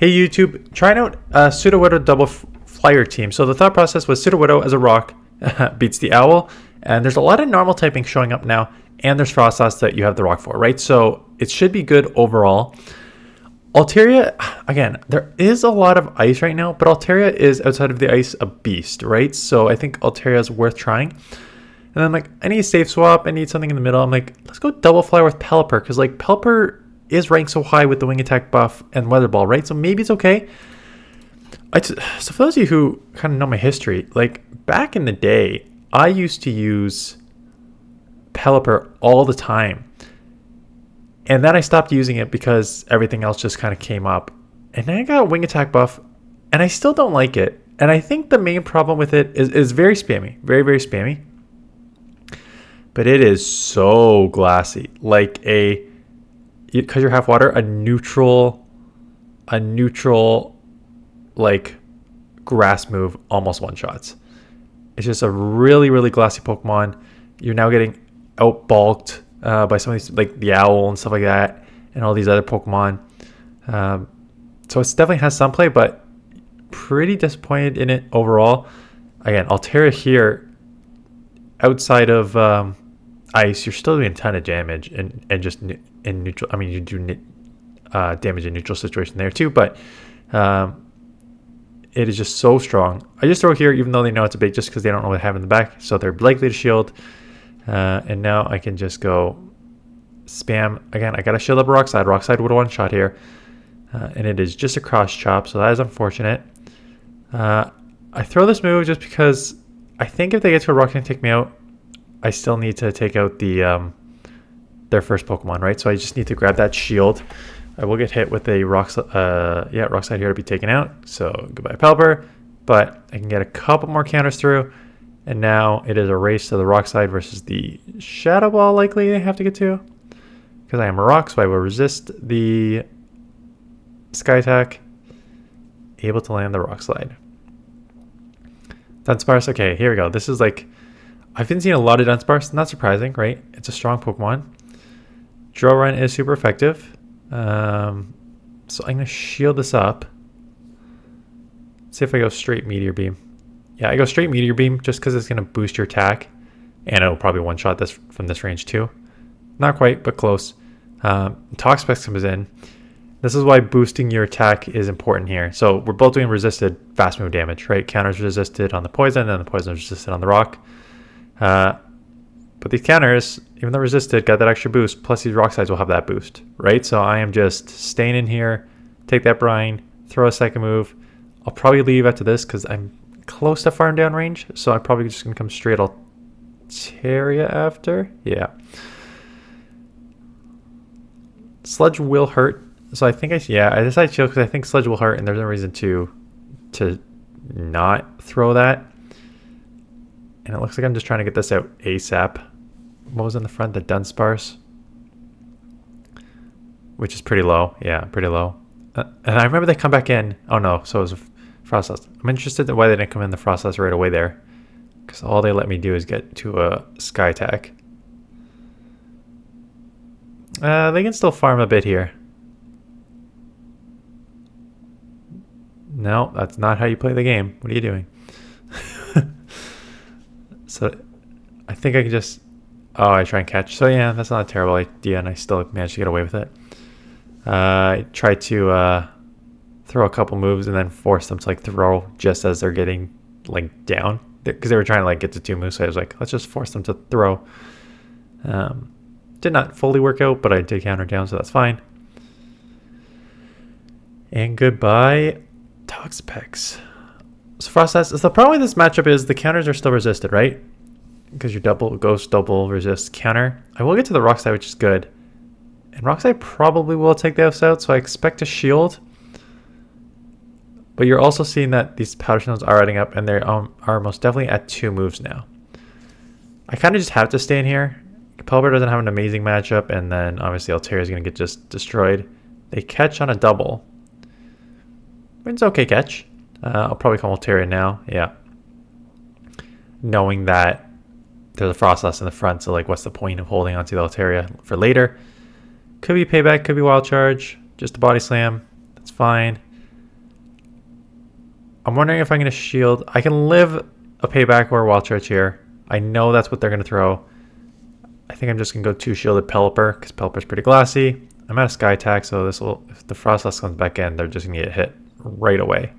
Hey YouTube, trying out Sudowoodo double flyer team. So the thought process was Sudowoodo as a rock beats the owl, and there's a lot of normal typing showing up now, and there's Frostlass that you have the rock for, right? So it should be good overall. Altaria, again, there is a lot of ice right now, but Altaria is outside of the ice a beast, right? So I think Altaria is worth trying. And then I'm like, I need a safe swap, I need something in the middle. I'm like, let's go double flyer with pelipper, because like pelipper is ranked so high with the wing attack buff and weather ball, right? So maybe it's okay. So for those of you who kind of know my history, like back in the day, I used to use pelipper all the time. And then I stopped using it because everything else just kind of came up. And then I got a wing attack buff, and I still don't like it. And I think the main problem with it is very spammy. Very, very spammy. But it is so glassy. Like because you're half water, a neutral like grass move almost one shots. It's just a really, really glassy Pokemon. You're now getting outbulked by some of these, like the owl and stuff like that, and all these other Pokemon. So it definitely has some play, but pretty disappointed in it overall. Again, Altaria here, outside of ice, you're still doing a ton of damage, and just in neutral. I mean, you do damage in neutral situation there too, but it is just so strong. I just throw it here, even though they know it's a bait, just because they don't know what they have in the back, so they're likely to shield. And now I can just go spam. Again, I got to shield up Rockslide. Rockslide would have one shot here. And it is just a cross chop, so that is unfortunate. I throw this move just because I think if they get to a rock and take me out, I still need to take out their first Pokemon, right? So I just need to grab that shield. I will get hit with a Rockslide here to be taken out. So goodbye Pelipper. But I can get a couple more counters through. And now it is a race to the rock side versus the shadow ball likely they have to get to. Because I am a rock, so I will resist the sky attack. Able to land the rock slide. Dunsparce, okay, here we go. This is like, I've been seeing a lot of Dunsparce, not surprising, right? It's a strong Pokemon. Walrein is super effective. So I'm going to shield this up. See if I go straight Meteor Beam. Yeah, I go straight Meteor Beam just because it's going to boost your attack. And it'll probably one-shot this from this range too. Not quite, but close. Toxapex comes in. This is why boosting your attack is important here. So we're both doing resisted fast move damage, right? Counters resisted on the poison, and the poison is resisted on the rock. But these counters, even though resisted, got that extra boost. Plus these rock sides will have that boost, right? So I am just staying in here, take that brine, throw a second move. I'll probably leave after this because I'm close to farm down range, so I'm probably just gonna come straight Altaria after. Yeah, Sludge will hurt, so I think I decided to shield because I think Sludge will hurt, and there's no reason to not throw that. And it looks like I'm just trying to get this out ASAP. What was in the front? The Dunsparce, which is pretty low. Yeah, pretty low. And I remember they come back in. Oh no, so it was Frostlass. I'm interested in why they didn't come in the Frostlass right away there. Because all they let me do is get to a Sky Attack. They can still farm a bit here. No, that's not how you play the game. What are you doing? So I think I can just... Oh, I try and catch. So yeah, that's not a terrible idea, and I still managed to get away with it. I tried to... throw a couple moves and then force them to like throw just as they're getting like down, because they were trying to like get to two moves. So I was like, let's just force them to throw. Did not fully work out, but I did counter down, so that's fine. And goodbye Toxapex. So Frostlass, the problem with this matchup is the counters are still resisted, right? Because your ghost double resist counter. I will get to the rock side, which is good, and rock side probably will take this out, so I expect a shield. But you're also seeing that these powder stones are adding up, and they are most definitely at 2 moves now. I kind of just have to stay in here. Pelipper doesn't have an amazing matchup, and then obviously Altaria is going to get just destroyed. They catch on a double. It's okay catch. I'll probably call Altaria now. Yeah. Knowing that there's a Frostlass in the front, so like what's the point of holding onto the Altaria for later? Could be payback, could be wild charge. Just a body slam. That's fine. I'm wondering if I'm going to shield. I can live a payback or a wild charge here. I know that's what they're going to throw. I think I'm just going to go 2 shielded pelipper because pelipper's pretty glassy. I'm out of sky attack, so this will, if the Frostlass comes back in, they're just going to get hit right away.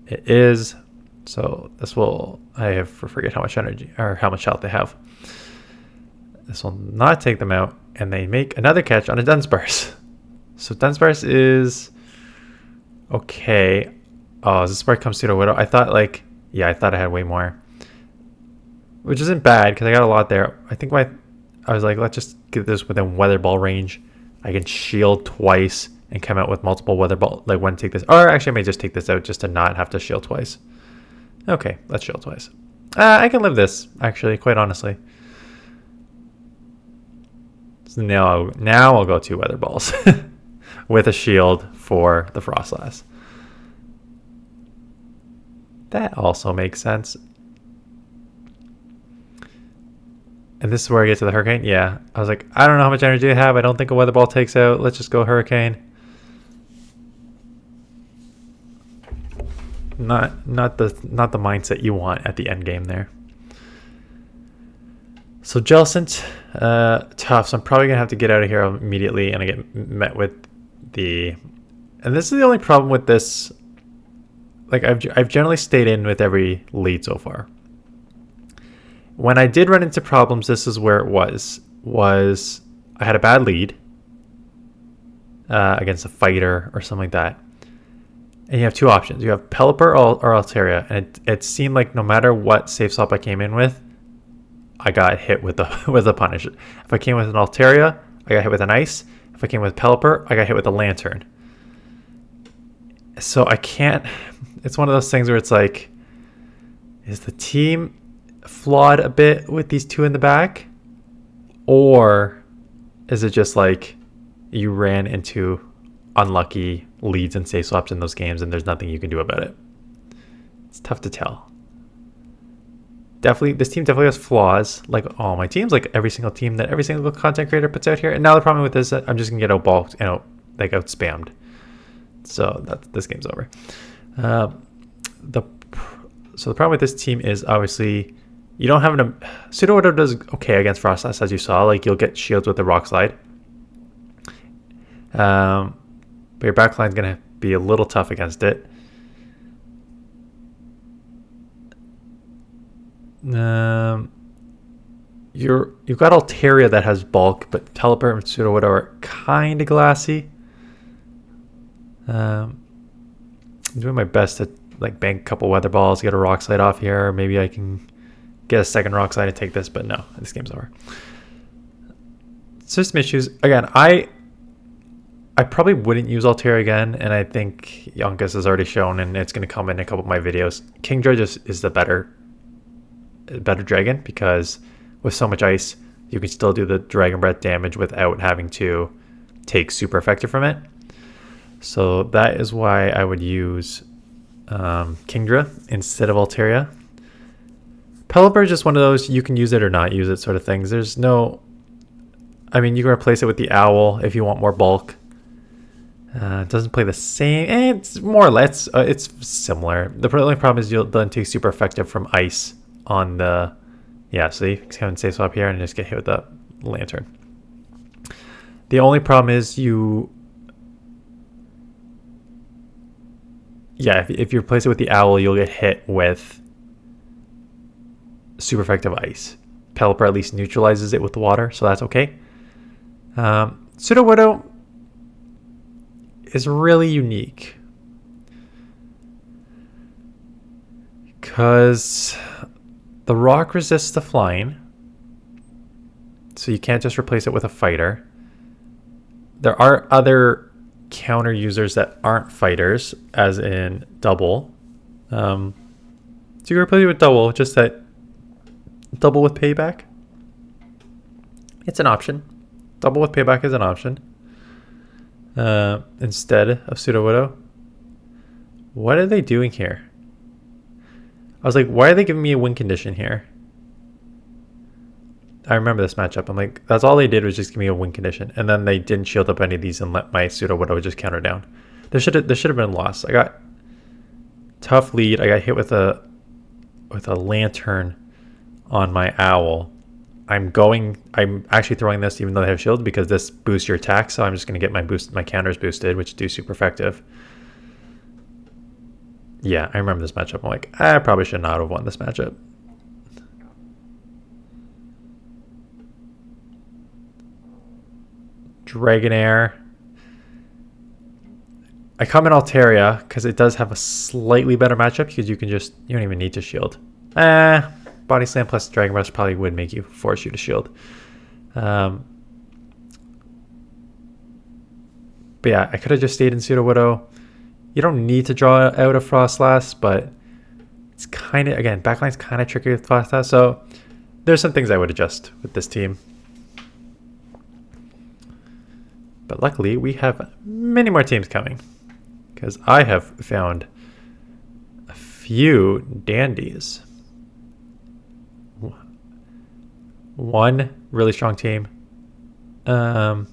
It is. So this will, I forget how much energy or how much health they have. This will not take them out, and they make another catch on a Dunsparce. So Dunsparce is okay. Oh, is this where it comes to the Widow? I thought like, yeah, I thought I had way more, which isn't bad because I got a lot there. I think I was like, let's just get this within weather ball range. I can shield twice and come out with multiple weather ball. Like when take this, or actually I may just take this out just to not have to shield twice. Okay, let's shield twice. I can live this actually, quite honestly. So now I'll go 2 weather balls with a shield for the Frostlass. That also makes sense. And this is where I get to the Hurricane. Yeah, I was like, I don't know how much energy I have. I don't think a weather ball takes out. Let's just go Hurricane. Not the mindset you want at the end game there. So Jellicent, tough. So I'm probably gonna have to get out of here immediately, and I get met with the. And this is the only problem with this. Like I've generally stayed in with every lead so far. When I did run into problems, this is where it was I had a bad lead against a fighter or something like that. And you have 2 options. You have Pelipper or Altaria. And it seemed like no matter what safe swap I came in with, I got hit with the punish. If I came with an Altaria, I got hit with an ice. If I came with Pelipper, I got hit with a lantern. So I can't. It's one of those things where it's like, is the team flawed a bit with these 2 in the back? Or is it just like you ran into unlucky leads and safe swaps in those games and there's nothing you can do about it? It's tough to tell. Definitely, this team definitely has flaws, like all my teams, like every single team that every single content creator puts out here. And now the problem with this is that I'm just gonna get outballed, like out spammed. So this game's over. So the problem with this team is obviously you don't have Sudowoodo does okay against Frostlass, as you saw. Like you'll get shields with the Rock Slide. But your backline's gonna be a little tough against it. You've got Altaria that has bulk, but Pelipper and Sudowoodo are kind of glassy. I'm doing my best to like bank a couple weather balls, get a Rock Slide off here. Maybe I can get a second Rock Slide and take this, but no, this game's over. System issues again. I probably wouldn't use Altaria again, and I think Yonkers has already shown, and it's going to come in a couple of my videos. Kingdra just is the better dragon, because with so much ice, you can still do the Dragon Breath damage without having to take super effective from it. So that is why I would use Kingdra instead of Altaria. Pelipper is just one of those you can use it or not use it sort of things. There's no, I mean, you can replace it with the Owl if you want more bulk. It doesn't play the same. It's more or less, it's similar. The only problem is you'll then take super effective from ice on the, yeah, so you can safe swap here and just get hit with the lantern. The only problem is if you replace it with the Owl, you'll get hit with super effective ice. Pelipper at least neutralizes it with the water, so that's okay. Sudowoodo is really unique because the rock resists the flying, so you can't just replace it with a fighter. There are other counter users that aren't fighters, as in double. So you can replace it with double, just that double with payback. It's an option. Double with payback is an option. Instead of Sudowoodo. What are they doing here? I was like, why are they giving me a win condition here? I remember this matchup. I'm like, that's all they did was just give me a win condition. And then they didn't shield up any of these and let my Sudowoodo just counter down. There should have been a loss. I got tough lead. I got hit with a lantern on my owl. I'm actually throwing this even though they have shield because this boosts your attack, so I'm just going to get my counters boosted, which do super effective. Yeah, I remember this matchup. I'm like, I probably should not have won this matchup. Dragonair. I come in Altaria because it does have a slightly better matchup because you don't even need to shield. Body Slam plus Dragon Rush probably would make you force you to shield. But yeah, I could have just stayed in Sudowoodo. You don't need to draw out a Frostlass, but it's kind of, again, backline's kind of tricky with Frostlass, so there's some things I would adjust with this team. But luckily, we have many more teams coming because I have found a few dandies. One really strong team. Actually,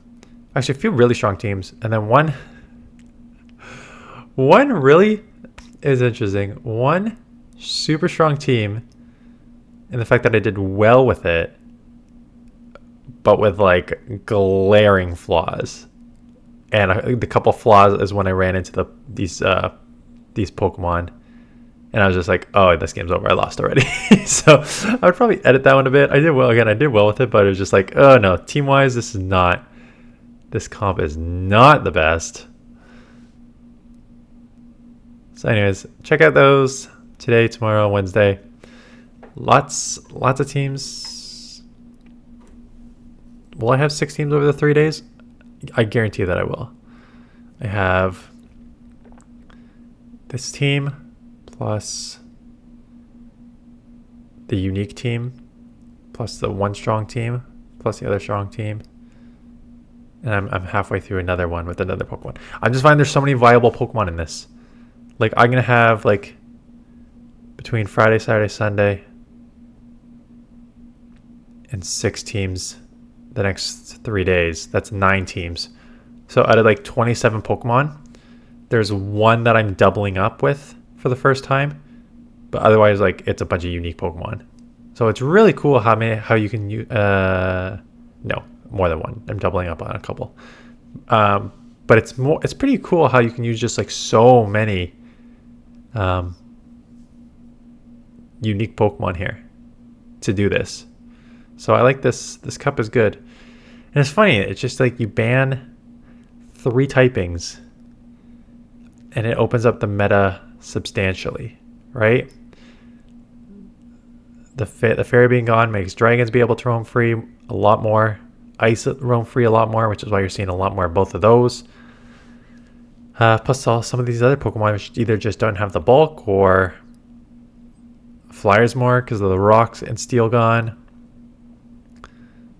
a few really strong teams, and then one really is interesting. One super strong team, and the fact that I did well with it, but with like glaring flaws. And the couple flaws is when I ran into these Pokemon. And I was just like, oh, this game's over. I lost already. So I would probably edit that one a bit. I did well. Again, I did well with it, but it was just like, oh no, team-wise, this comp is not the best. So anyways, check out those today, tomorrow, Wednesday. Lots of teams. Will I have 6 teams over the 3 days? I guarantee that I will. I have this team plus the unique team plus the one strong team plus the other strong team. And I'm halfway through another one with another Pokemon. I just find there's so many viable Pokemon in this. Like, I'm going to have, like, between Friday, Saturday, Sunday, and 6 teams the next 3 days. That's 9 teams. So out of, like, 27 Pokemon, there's one that I'm doubling up with for the first time. But otherwise, like, it's a bunch of unique Pokemon. So it's really cool how you can use... no, more than one. I'm doubling up on a couple. But it's pretty cool how you can use just, like, so many... unique Pokemon here to do this. So I like this. This cup is good. And it's funny, it's just like you ban 3 typings and it opens up the meta substantially, right? The fairy being gone makes dragons be able to roam free a lot more, ice roam free a lot more, which is why you're seeing a lot more of both of those. Plus some of these other Pokemon which either just don't have the bulk or flyers more because of the rocks and steel gone.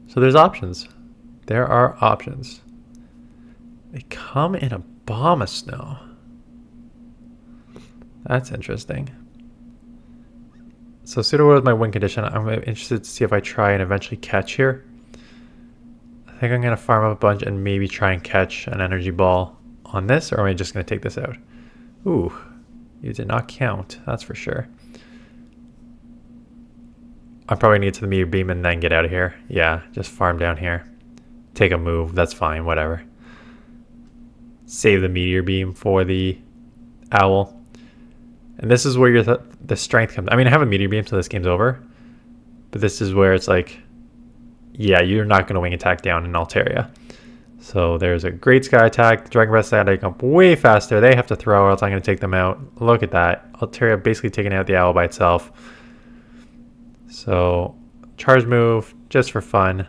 So there's options. There are options. They come in a Abomasnow. That's interesting. So Sudowoodo is my win condition. I'm interested to see if I try and eventually catch here. I think I'm going to farm up a bunch and maybe try and catch an energy ball on this, or am I just going to take this out? Ooh, you did not count, that's for sure. I probably need to the meteor beam and then get out of here. Yeah, just farm down here. Take a move, that's fine, whatever. Save the meteor beam for the owl. And this is where the strength comes. I mean, I have a meteor beam, so this game's over. But this is where it's like, yeah, you're not going to wing attack down in Altaria. So there's a great sky attack. The Dragon Breath side, I come way faster. They have to throw or else I'm going to take them out. Look at that. Altaria basically taking out the owl by itself. So charge move just for fun.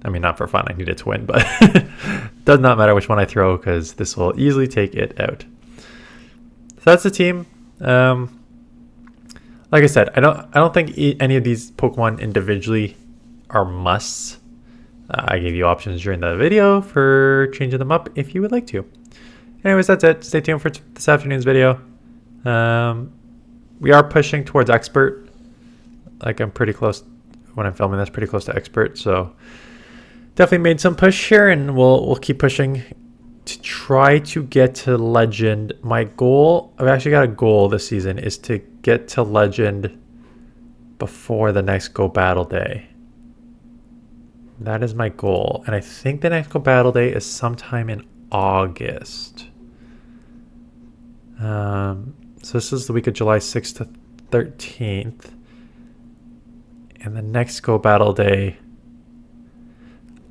I mean, not for fun. I need it to win, but does not matter which one I throw because this will easily take it out. So that's the team. Like I said, I don't think any of these Pokemon individually are musts. I gave you options during the video for changing them up if you would like to. Anyways, that's it. Stay tuned for this afternoon's video. We are pushing towards expert. Like, I'm pretty close when I'm filming this, pretty close to expert. So definitely made some push here, and we'll keep pushing to try to get to legend. My goal, I've actually got a goal this season, is to get to legend before the next Go Battle Day. That is my goal. And I think the next Go Battle Day is sometime in August. So this is the week of July 6th to 13th. And the next Go Battle Day.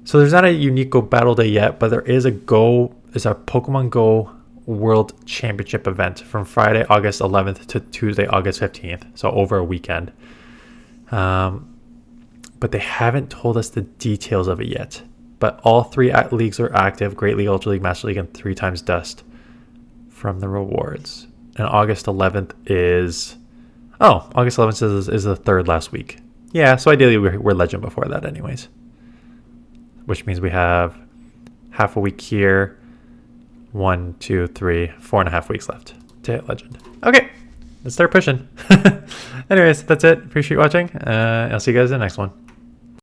So there's not a unique Go Battle Day yet, but there is a Pokemon Go World Championship event from Friday, August 11th to Tuesday, August 15th. So over a weekend. But they haven't told us the details of it yet. But all three leagues are active: Great League, Ultra League, Master League, and 3 times Dust from the rewards. And August 11th is... Oh, August 11th is the third last week. Yeah, so ideally we're legend before that anyways. Which means we have half a week here. 1, 2, 3, 4.5 weeks left to hit legend. Okay, let's start pushing. Anyways, that's it. Appreciate you watching. I'll see you guys in the next one.